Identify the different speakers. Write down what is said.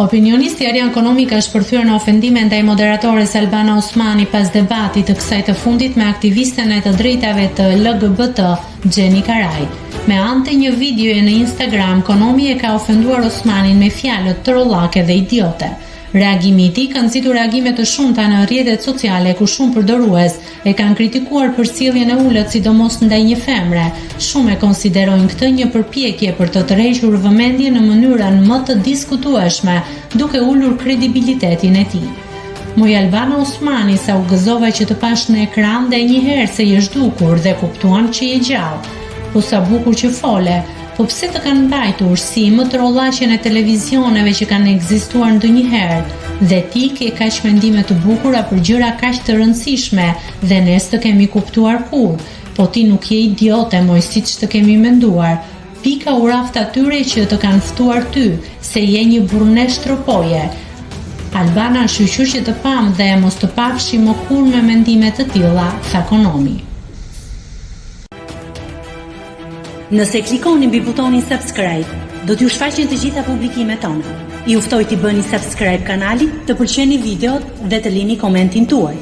Speaker 1: Opinionisti Arjan Konomi ka shpërthyer në ofendime ndaj moderatores Albana Osmani pas debatit të kësaj të fundit me aktivisten e të drejtave të LGBT, Gjeni Karaj. Me anë të një videoje në Instagram, Konomi e ka ofenduar Osmanin me fjalët trollake dhe idiote. Reagimi i tij ka nxitur reagime të shumta në rrjetet sociale ku shumë përdorues e kanë kritikuar përcjelljen e ulët sidomos ndaj një femre. Shumë e konsiderojnë këtë një përpjekje për të tërhequr vëmendjen në mënyrën më të diskutueshme, duke ulur kredibilitetin e tij. Muj Albana Osmani sa u gëzova që të pash në ekran dhe njëherë se je zhdukur dhe kuptuam që je gjallë. Po sa bukur që fole. Po pse të kanë mbajtur si më trollaqen e televizioneve që kanë ekzistuar ndonjëherë, dhe ti ke kaq mendime të bukura për gjëra kaq të rëndësishme dhe ne s'të kemi kuptuar kur, po ti nuk je idiote moj siç të kemi menduar. Pika u raft atyre që të kanë ftuar ty, se je një burrnesh tropoje. Albana shqyqyr që të pam dhe mos të pafshim më kur me mendime të tilla, tha Konomi.
Speaker 2: Nëse klikoni mbi butonin subscribe, do t'ju shfaqen të gjitha publikimet tona. Ju ftoj t'i bëni subscribe kanalit, të pëlqeni videot dhe të lini komentin tuaj.